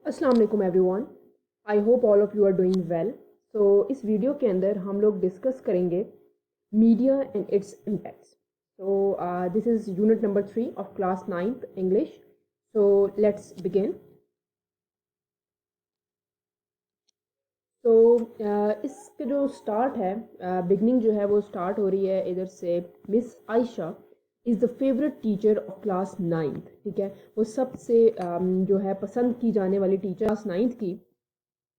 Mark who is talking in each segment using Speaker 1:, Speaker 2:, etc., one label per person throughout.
Speaker 1: अस्सलाम वालेकुम everyone. I hope all of you are doing well. So इस video के अंदर हम लोग डिस्कस करेंगे media and its impacts. So this is unit number 3 of class 9th English. So let's begin. तो इसके जो स्टार्ट है, बिगनिंग जो है वो स्टार्ट हो रही है इधर से। Miss Ayesha is the favourite teacher of class 9th। ठीक है, वो सबसे जो है पसंद की जाने वाली टीचर क्लास 9th की।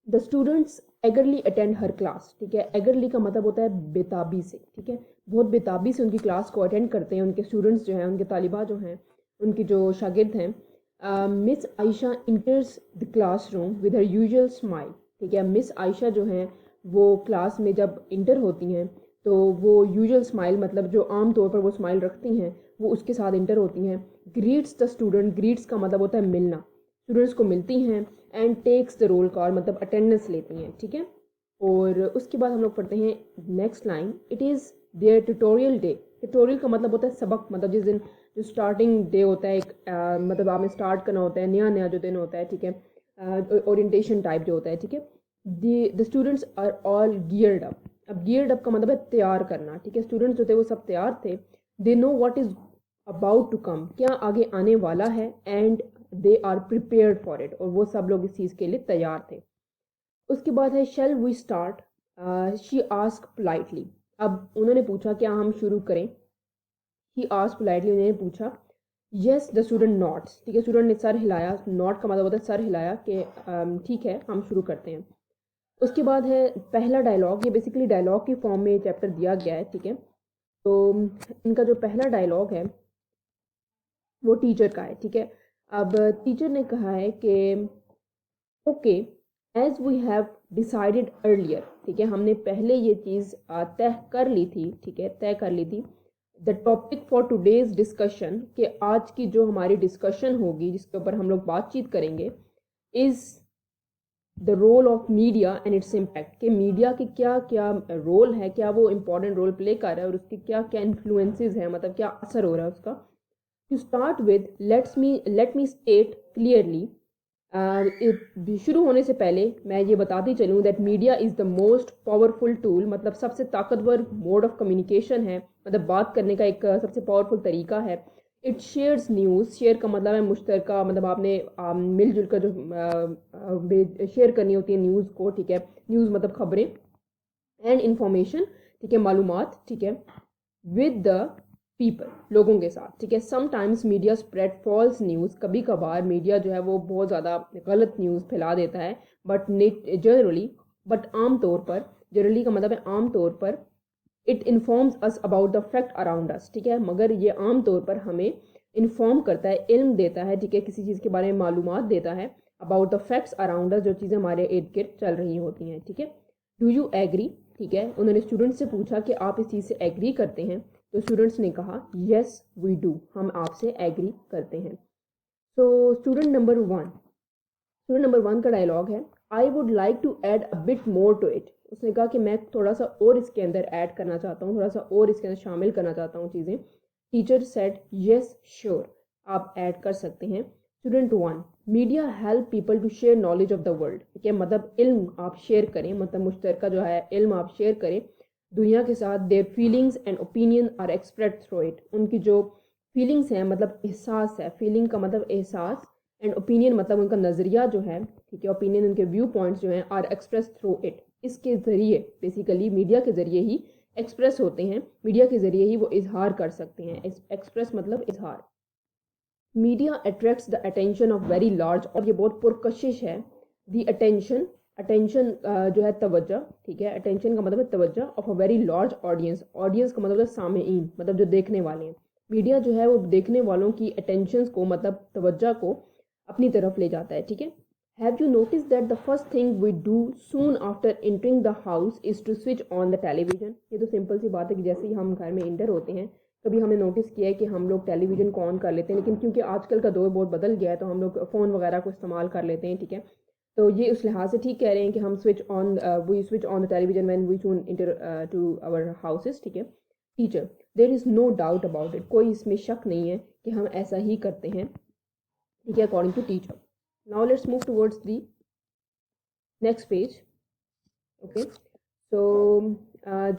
Speaker 1: द स्टूडेंट्स एगरली अटेंड हर क्लास। ठीक है, एगरली का मतलब होता है बेताबी से। ठीक है, बहुत बेताबी से उनकी क्लास को अटेंड करते हैं उनके स्टूडेंट्स जो हैं, उनके तालिबा जो हैं, उनकी जो शागिर्द हैं। Miss Ayesha इंटर्स the class room with her usual smile. ठीक है, मिस आयशा जो हैं वो क्लास में जब इंटर होती हैं तो वो यूजुअल स्माइल मतलब जो आम तौर पर वो स्माइल रखती हैं वो उसके साथ इंटर होती हैं। ग्रीट्स द स्टूडेंट, ग्रीट्स का मतलब होता है मिलना, स्टूडेंट्स को मिलती हैं। And takes the roll call मतलब अटेंडेंस लेती हैं। ठीक है, और उसके बाद हम लोग पढ़ते हैं next line. It is their tutorial day. Tutorial का मतलब होता है सबक, मतलब जिस दिन जो स्टार्टिंग डे होता है, एक मतलब आपने स्टार्ट करना होता है, नया नया जो दिन होता है। ठीक है, ओरिएंटेशन टाइप जो होता है। ठीक है, the students are all geared up. अब गियर्ड अप का मतलब है तैयार करना। ठीक है, स्टूडेंट्स जो थे वो सब तैयार थे। They know what is about to come, क्या आगे आने वाला है। And they are prepared for it, और वो सब लोग इस चीज़ के लिए तैयार थे। उसके बाद है shall we start. She ask politely. अब उन्होंने पूछा क्या हम शुरू करें। ही आस्क पोलाइटली, उन्होंने पूछा। Yes the student nods. ठीक है, स्टूडेंट ने सर हिलाया। नॉट का मतलब होता है सर हिलाया कि ठीक है हम शुरू करते हैं। उसके बाद है पहला डायलॉग। ये बेसिकली डायलॉग की फॉर्म में चैप्टर दिया गया है। ठीक है, तो इनका जो पहला डायलॉग है वो टीचर का है। ठीक है, अब टीचर ने कहा है कि okay as we have decided earlier. ठीक है, हमने पहले ये चीज़ तय कर ली थी। ठीक है, तय कर ली थी। The topic for today's discussion, कि आज की जो हमारी डिस्कशन होगी जिसके ऊपर हम लोग बातचीत करेंगे, is the role of media and its impact. कि मीडिया के क्या क्या रोल है, क्या वो इम्पोर्टेंट रोल प्ले कर रहा है और उसकी क्या क्या इन्फ्लुएंसेस है, मतलब क्या असर हो रहा है उसका। To start with let me state clearly. शुरू होने से पहले मैं ये बताती चलूँ that media is the most powerful tool, मतलब सबसे ताकतवर मोड ऑफ कम्युनिकेशन है, मतलब बात करने का एक सबसे पावरफुल तरीका है। It shares news. शेयर का मतलब है मुश्तरका, मतलब आपने मिलजुल कर जो शेयर करनी होती है न्यूज़ को। ठीक है, न्यूज़ मतलब खबरें। एंड इंफॉर्मेशन, ठीक है, मालूमात। ठीक है, विद द पीपल, लोगों के साथ। ठीक है, sometimes media spread false news. कभी कभार मीडिया जो है वो बहुत ज़्यादा गलत न्यूज़ फैला देता है। बट जनरली, बट आम तौर पर, जनरली का मतलब है आम तौर पर, it informs us about the fact around us. ठीक है, मगर ये आम तौर पर हमें इन्फॉर्म करता है, इल्म देता है। ठीक है, किसी चीज़ के बारे में मालूमात देता है। About the facts around us, जो चीज़ें हमारे इर्द गिर्द चल रही होती हैं। ठीक है, डू यू एग्री। ठीक है, उन्होंने स्टूडेंट से पूछा कि आप इस चीज़ से एग्री करते हैं। तो स्टूडेंट्स ने कहा येस वी डू, हम आपसे एग्री करते हैं। तो स्टूडेंट नंबर वन का डायलॉग है। I would like to add a bit more to it. उसने कहा कि मैं थोड़ा सा और इसके अंदर ऐड करना चाहता हूँ, थोड़ा सा और इसके अंदर शामिल करना चाहता हूँ चीज़ें। टीचर सेड येस श्योर, आप ऐड कर सकते हैं। Student one, media help people to share knowledge of the world. ठीक है, मतलब इल्म आप शेयर करें, मतलब मुश्तरका जो है इल्म आप शेयर करें दुनिया के साथ। Their feelings and opinion are express through it. उनकी जो फीलिंग्स हैं, मतलब एहसास है, फीलिंग का मतलब एहसास, एंड ओपिनियन मतलब उनका नज़रिया जो है। ठीक है, ओपिनियन उनके व्यू पॉइंट्स जो हैं, आर एक्सप्रेस थ्रू इट। इसके ज़रिए, बेसिकली मीडिया के ज़रिए ही एक्सप्रेस होते हैं, मीडिया के ज़रिए ही वो इजहार कर सकते हैं। एक्सप्रेस मतलब इजहार। Media attracts the attention of very large, और ये बहुत पुरकशिश है। द अटेंशन, अटेंशन जो है तवज्जो। ठीक है, अटेंशन का मतलब है तवज्जो, of a very large audience. Audience का मतलब है सामेईन, मतलब जो देखने वाले हैं। मीडिया जो है वो देखने वालों की अटेंशन को, मतलब तवज्जो को अपनी तरफ ले जाता है। ठीक है, have you notice that the first thing we do soon after entering the house is to switch on the television. ये तो सिंपल सी बात है कि जैसे ही हम घर में इंटर होते हैं, कभी हमने नोटिस किया है कि हम लोग टेलीविज़न को ऑन कर लेते हैं, लेकिन क्योंकि आजकल का दौर बहुत बदल गया है तो हम लोग फ़ोन वगैरह को इस्तेमाल कर लेते हैं। ठीक है, तो ये उस लिहाज से ठीक कह रहे हैं कि हम we switch on the television when we soon enter to our houses. ठीक है, teacher, there is no doubt about it. कोई इसमें शक नहीं है कि हम ऐसा ही करते हैं। ठीक है, according to teacher. Now let's move towards the next page. Okay, so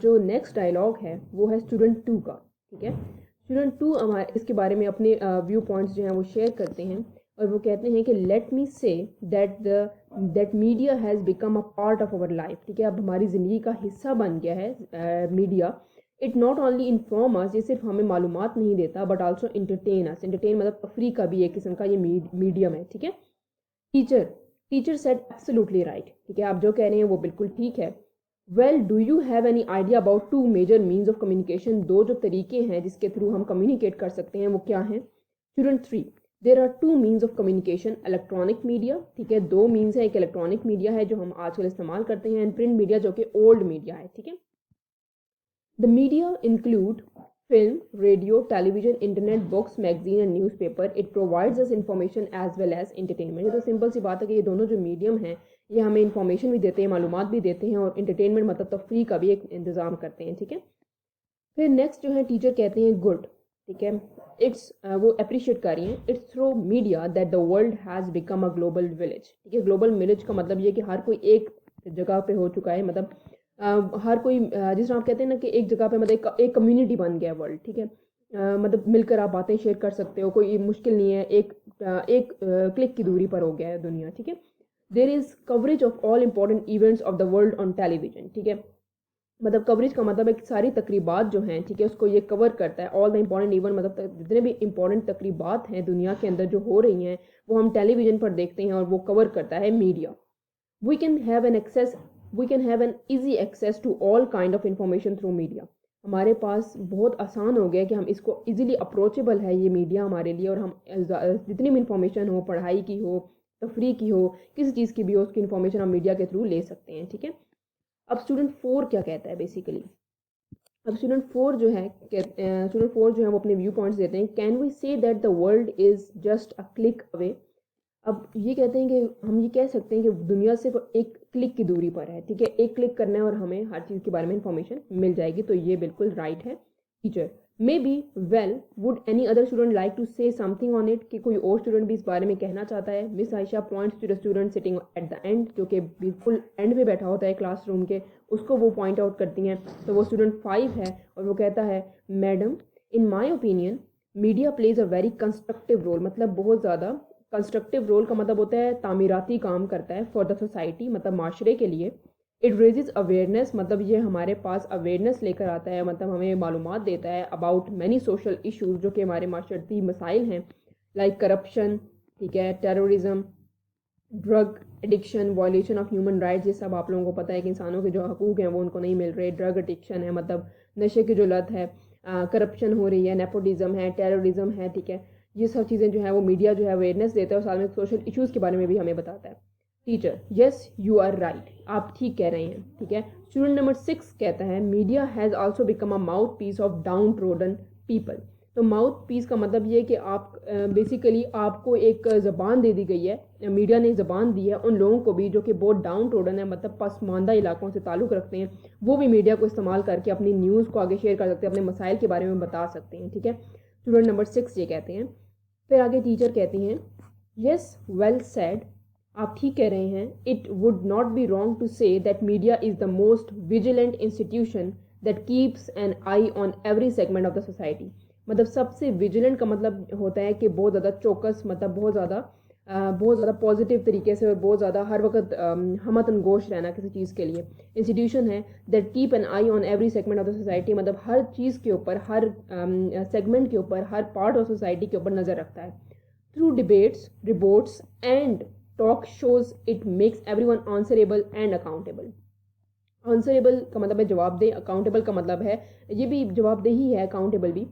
Speaker 1: जो नेक्स्ट डायलॉग है वो है स्टूडेंट 2 का। ठीक है, स्टूडेंट 2 हमारे इसके बारे में अपने व्यू पॉइंट्स जो हैं वो शेयर करते हैं और वो कहते हैं कि let me say that media has become a part of our life. ठीक है, अब हमारी ज़िंदगी का हिस्सा बन गया है media. It not only inform us, ये सिर्फ हमें मालूमात नहीं देता, but also entertain us. Entertain मतलब तफरी का भी एक किस्म का ये मीडियम है। ठीक है, teacher teacher said absolutely right. ठीक है, आप जो कह रहे हैं वो बिल्कुल ठीक है। Well, do you have any idea about two major means of communication? दो जो तरीके हैं जिसके थ्रू हम कम्युनिकेट कर सकते हैं वो क्या हैं? Student 3, there are two means of communication, electronic media. ठीक है, दो मीन्स है, एक इलेक्ट्रॉनिक मीडिया है जो हम आजकल इस्तेमाल करते हैं, एंड प्रिंट मीडिया जो कि ओल्ड मीडिया है। ठीक है, the media include film, radio, television, internet, books, magazine and newspaper. It provides us information as well as entertainment. ये तो सिंपल सी बात है कि ये दोनों जो मीडियम हैं ये हमें इंफॉर्मेशन भी देते हैं, मालूमात भी देते हैं और इंटरटेनमेंट मतलब तफरी का भी एक इंतज़ाम करते हैं। ठीक है, फिर नेक्स्ट जो है टीचर कहते हैं गुड। ठीक है, इट्स वो अप्रिशिएट कर रही हैं, it's through media that the world has become a global village. ठीक है, ग्लोबल विलेज का मतलब ये कि हर कोई एक जगह पे हो चुका है, मतलब हर कोई जिस तरह आप कहते हैं ना कि एक जगह पे मतलब एक कम्युनिटी बन गया वर्ल्ड। ठीक है, मतलब मिलकर आप बातें शेयर कर सकते हो, कोई मुश्किल नहीं है, एक क्लिक की दूरी पर हो गया है दुनिया। ठीक है, there is coverage of all important events of the world on television. ठीक है, मतलब कवरेज का मतलब एक सारी तकरीबात जो हैं, ठीक है, उसको ये कवर करता है। ऑल द इंपॉर्टेंट इवेंट मतलब जितने भी इंपॉर्टेंट तकरीबात हैं दुनिया के अंदर जो हो रही हैं वो हम टेलीविज़न पर देखते हैं और वो कवर करता है media. We can have an access we can have an easy access to all kind of information through media. हमारे पास बहुत आसान हो गया कि हम इसको ईजिली अप्रोचेबल है ये मीडिया हमारे लिए, और हम जितनी भी इंफॉर्मेशन हो, पढ़ाई की हो, तफरी की हो, किसी चीज़ की भी हो, उसकी इंफॉर्मेशन हम मीडिया के थ्रू ले सकते हैं। ठीक है, अब स्टूडेंट 4 क्या कहता है बेसिकली? अब स्टूडेंट 4 जो है वो अपने व्यू पॉइंट्स देते हैं। Can we say that the world is just a click away? अब ये कहते हैं कि हम ये कह सकते हैं कि दुनिया सिर्फ एक क्लिक की दूरी पर है। ठीक है, एक क्लिक करना है और हमें हर चीज़ के बारे में इंफॉर्मेशन मिल जाएगी। तो ये बिल्कुल राइट है। Teacher maybe well, would any other student like to say something on it? कि कोई और स्टूडेंट भी इस बारे में कहना चाहता है? Miss Ayesha points to the student sitting at the end, जो कि बिल्कुल एंड में बैठा होता है क्लासरूम के, उसको वो पॉइंट आउट करती हैं। तो वो स्टूडेंट 5 है और वो कहता है madam, in my opinion media plays a very constructive role. मतलब बहुत ज़्यादा कंस्ट्रक्टिव रोल का मतलब होता है तामीराती काम करता है फॉर द सोसाइटी, मतलब माशरे के लिए। इट रेजेज अवेयरनेस, मतलब ये हमारे पास अवेयरनेस लेकर आता है, मतलब हमें मालूमात देता है अबाउट मैनी सोशल इशूज़ जो कि हमारे माशरती मसाइल हैं, लाइक करप्शन, ठीक है, terrorism, drug addiction, violation of human rights. ये सब आप लोगों को पता है कि इंसानों के जो हकूक़ हैं वो उनको नहीं मिल रहे। ड्रग एडिक्शन है, मतलब नशे की जो लत है, करप्शन हो रही है, नेपोटिज्म है, टेररिज्म है। ठीक है, ये सब चीज़ें जो है वो मीडिया जो है अवेयरनेस देता है और साथ में सोशल इश्यूज़ के बारे में भी हमें बताता है। Teacher yes you are right, आप ठीक कह रहे हैं। ठीक है, स्टूडेंट नंबर 6 कहता है media has also become a mouthpiece of downtrodden people. तो माउथ पीस का मतलब ये कि आप बेसिकली आपको एक ज़बान दे दी गई है, मीडिया ने ज़बान दी है उन लोगों को भी जो कि बहुत डाउन ट्रोडन है, मतलब पसमानदा इलाकों से ताल्लुक़ रखते हैं, वो भी मीडिया को इस्तेमाल करके अपनी न्यूज़ को आगे शेयर कर सकते हैं, अपने मसाइल के बारे में बता सकते हैं। ठीक है, स्टूडेंट नंबर 6 ये कहते हैं। फिर आगे टीचर कहती हैं यस वेल सेड, आप ठीक कह रहे हैं। It would not be wrong to say that media is the most vigilant institution that keeps an eye on every segment of the society. मतलब सबसे विजिलेंट का मतलब होता है कि बहुत ज़्यादा चौकस, मतलब बहुत ज़्यादा पॉजिटिव तरीके से और बहुत ज़्यादा हर वक्त हमतन गोश रहना किसी चीज़ के लिए। इंस्टीट्यूशन है that keep an eye on every segment of the society, मतलब हर चीज़ के ऊपर, हर सेगमेंट के ऊपर, हर पार्ट ऑफ सोसाइटी के ऊपर नज़र रखता है। Through debates, reports and talk shows it makes everyone answerable and accountable. Answerable का मतलब है जवाबदेह, अकाउंटेबल का मतलब है ये भी जवाबदेही है, अकाउंटेबल भी,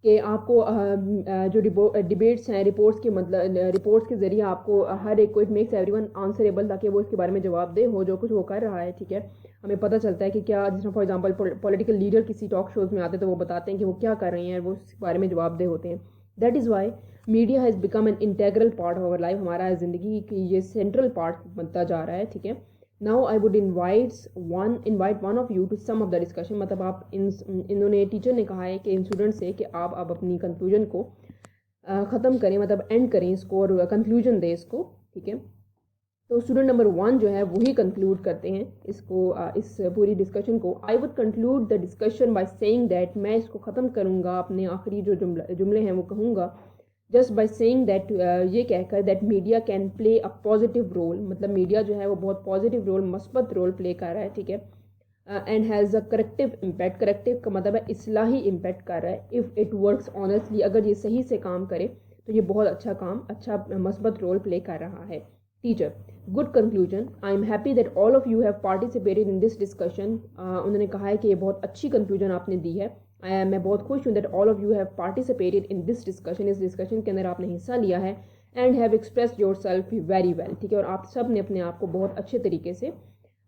Speaker 1: कि आपको जो डिबेट्स हैं, रिपोर्ट्स के मतलब रिपोर्ट्स के ज़रिए आपको हर एक को इट मेक्स एवरीवन आंसरेबल, ताकि वो इसके बारे में जवाबदेह हो जो कुछ वो कर रहा है। ठीक है, हमें पता चलता है कि क्या, जिस फॉर एग्जांपल पॉलिटिकल लीडर किसी टॉक शोज़ में आते हैं तो वो बताते हैं कि वो क्या कर रहे हैं, वो उस बारे में जवाबदेह होते हैं। That is why media has become an integral part of our life, हमारा ज़िंदगी की ये सेंट्रल पार्ट बनता जा रहा है। ठीक है, now I would invite one of you to sum of the discussion. मतलब आप इन्होंने टीचर ने कहा है कि इन स्टूडेंट से कि आप अब अपनी कंक्लूजन को ख़त्म करें, मतलब एंड करें इसको और कंक्लूजन दें इसको। ठीक है। तो स्टूडेंट नंबर 1 जो है वही कंक्लूड करते हैं इसको, इस पूरी डिस्कशन को। I would conclude the discussion by saying that, मैं इसको ख़त्म करूँगा, अपने आखिरी जो जुमले हैं वो कहूँगा जस्ट बाय सेइंग दैट, ये कहकर that media can play a positive role, मतलब मीडिया जो है वो बहुत पॉजिटिव रोल, मस्बत रोल प्ले कर रहा है, ठीक है। And has a corrective impact, corrective का मतलब है इस्लाही इम्पैक्ट कर रहा है। इफ़ इट वर्क्स ऑनेस्टली, अगर ये सही से काम करे तो ये बहुत अच्छा काम, अच्छा मस्बत रोल प्ले कर रहा है। Teacher, good conclusion, I am happy that all of you have participated in this discussion. उन्होंने कहा है कि ये बहुत अच्छी कंक्लूजन आपने दी है। मैं बहुत खुश हूँ that all of you have participated in this discussion, इस डिस्कशन के अंदर आपने हिस्सा लिया है। And have expressed your self very well, ठीक है। और आप सब ने अपने आप को बहुत अच्छे तरीके से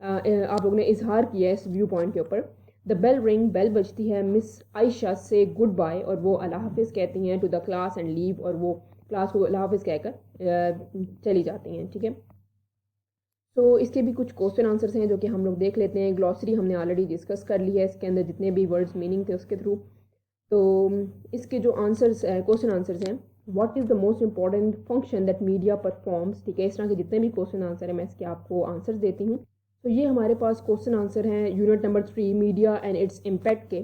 Speaker 1: आप लोगों ने इजहार किया है इस व्यू पॉइंट के ऊपर। द बेल रिंग, बेल बजती है, मिस आयशा से गुड बाय, और वो अल्लाह हाफिज़ कहती हैं to the class and leave, और वो क्लास को अल्लाह हाफिज़ कहकर चली जाती हैं, ठीक है। तो इसके भी कुछ क्वेश्चन आंसर्स हैं जो कि हम लोग देख लेते हैं। ग्लॉसरी हमने ऑलरेडी डिस्कस कर ली है, इसके अंदर जितने भी वर्ड्स मीनिंग थे उसके थ्रू। तो इसके जो आंसर्स क्वेश्चन आंसर्स हैं, what is the most important function that media performs, ठीक है। इस तरह के जितने भी क्वेश्चन आंसर हैं मैं इसके आपको आंसर्स देती हूँ। तो ये हमारे पास क्वेश्चन आंसर हैं unit number 3 media and its impact के।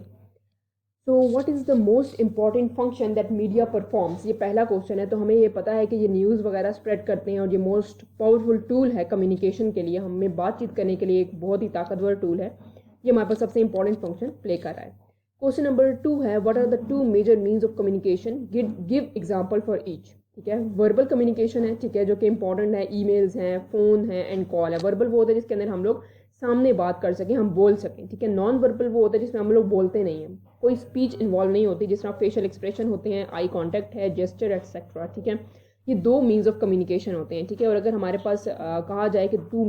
Speaker 1: So what is the most important function that media performs, ये पहला क्वेश्चन है। तो हमें ये पता है कि ये न्यूज़ वगैरह स्प्रेड करते हैं और ये मोस्ट पावरफुल टूल है कम्युनिकेशन के लिए, हमें बातचीत करने के लिए एक बहुत ही ताकतवर टूल है। ये हमारे पास सबसे इंपॉर्टेंट फंक्शन प्ले कर रहा है। क्वेश्चन नंबर 2 है, what are the 2 major means of communication, give example for each, ठीक है। वर्बल कम्युनिकेशन है, ठीक है, जो कि इंपॉर्टेंट है, ईमेल्स हैं, फ़ोन है एंड कॉल है। वर्बल वो होता है जिसके अंदर हम लोग सामने बात कर सकें, हम बोल सकें, ठीक है। नॉन वर्बल वो होता है जिसमें हम लोग बोलते नहीं हैं, कोई स्पीच इन्वॉल्व नहीं होती, जिस तरह फेशियल एक्सप्रेशन होते हैं, आई कॉन्टैक्ट है, जेस्चर एटसेट्रा, ठीक है। ये 2 मीन्स ऑफ कम्युनिकेशन होते हैं, ठीक है। और अगर हमारे पास कहा जाए कि 2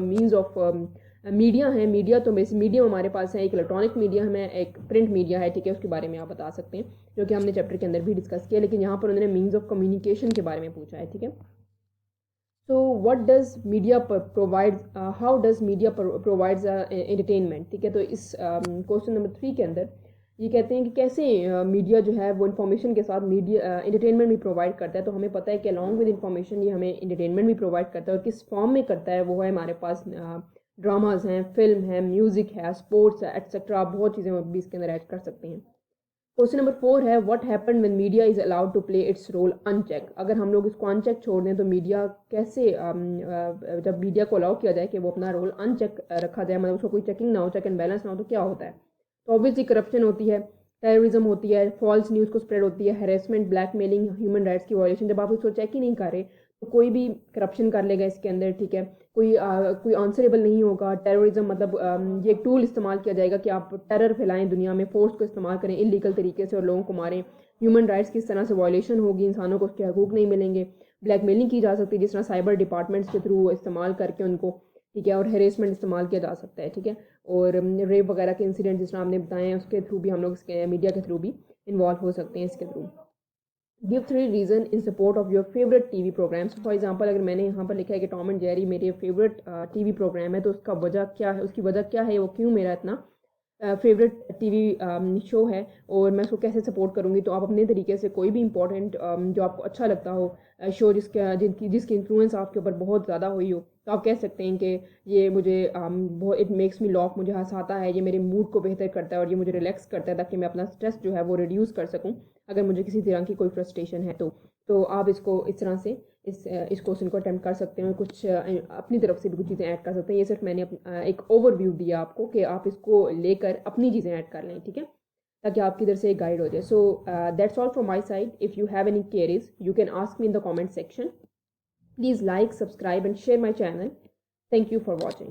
Speaker 1: मीन्स ऑफ मीडिया है, मीडिया तो मीडियम हमारे पास है, एक इलेक्ट्रॉनिक मीडियम है, एक प्रिंट मीडिया है, ठीक है। उसके बारे में आप बता सकते हैं, जो कि हमने चैप्टर के अंदर भी डिस्कस किया, लेकिन यहाँ पर उन्होंने मीन्स ऑफ कम्युनिकेशन के बारे में पूछा है, ठीक है। So what does media provide, how does media provides entertainment, ठीक है। तो इस क्वेश्चन नंबर 3 के अंदर ये कहते हैं कि कैसे मीडिया जो है वो इन्फॉर्मेशन के साथ मीडिया एंटरटेनमेंट भी प्रोवाइड करता है। तो हमें पता है कि अलॉन्ग विद इन्फॉर्मेशन ये हमें एंटरटेनमेंट भी प्रोवाइड करता है, और किस फॉर्म में करता है वो है हमारे पास ड्रामाज हैं, फिल्म है, म्यूज़िक है, स्पोर्ट्स है एटसेट्रा, बहुत चीज़ें भी इसके अंदर ऐड कर सकते हैं। क्वेश्चन नंबर 4 है, what happen when media is allowed to play its role unchecked, अगर हम लोग इसको अनचेक छोड़ दें तो मीडिया कैसे, जब मीडिया को अलाउ किया जाए कि वो अपना रोल अनचेक रखा जाए, मतलब उसको कोई चेकिंग ना हो, चेक एंड बैलेंस ना हो, तो क्या होता है। तो ऑब्वियसली करप्शन होती है, टेररिज्म होती है, फॉल्स न्यूज़ को स्प्रेड होती है, हैरेसमेंट, ब्लैकमेलिंग, ह्यूमन राइट्स की वायलेशन। जब आप उसको चेक ही नहीं कर रहे तो कोई भी करप्शन कर लेगा इसके अंदर, ठीक है। कोई आंसरेबल नहीं होगा। टेररिज्म मतलब ये एक टूल इस्तेमाल किया जाएगा कि आप टेरर फैलाएं दुनिया में, फोर्स को इस्तेमाल करें इलीगल तरीके से और लोगों को मारें। ह्यूमन राइट्स किस तरह से वायलेशन होगी, इंसानों को उसके हकूक नहीं मिलेंगे। ब्लैकमेलिंग की जा सकती है जिस तरह साइबर डिपार्टमेंट्स के थ्रू इस्तेमाल करके उनको, ठीक है। और हेरेसमेंट इस्तेमाल किया जा सकता है, ठीक है। और रेप वगैरह के इंसिडेंट जिस तरह आपने बताए हैं उसके थ्रू भी हम लोग इसके मीडिया के थ्रू भी इन्वॉल्व हो सकते हैं इसके through. Give 3 reason in support of your favourite TV programmes. For example अगर मैंने यहाँ पर लिखा है कि टॉम एंड जेरी मेरे फेवरेट टीवी प्रोग्राम है, तो उसका वजह क्या है, उसकी वजह क्या है, वो क्यों मेरा इतना फेवरेट टीवी शो है, और मैं उसको कैसे सपोर्ट करूँगी। तो आप अपने तरीके से कोई भी इंपॉर्टेंट जो आपको अच्छा लगता हो शो, जिसकी इन्फ्लुएंस आपके ऊपर बहुत ज़्यादा हुई हो, तो आप कह सकते हैं कि ये मुझे बहुत, इट मेक्स मी लॉफ, मुझे हंसाता है, ये मेरे मूड को बेहतर करता है और ये मुझे रिलैक्स करता है, ताकि मैं अपना स्ट्रेस जो है वो रिड्यूस कर सकूँ अगर मुझे किसी तरह की कोई फ्रस्ट्रेशन है। तो आप इसको इस तरह से इस क्वेश्चन को अटेम्प्ट कर सकते हैं, कुछ अपनी तरफ से भी कुछ चीज़ें ऐड कर सकते हैं। ये सिर्फ मैंने एक ओवरव्यू दिया आपको कि आप इसको लेकर अपनी चीज़ें ऐड कर लें, ठीक है, ताकि आपकी इधर से एक गाइड हो जाए। So that's all from my side. If you have any queries you can ask me in the comment section. Please like, subscribe and share my channel. Thank you for watching.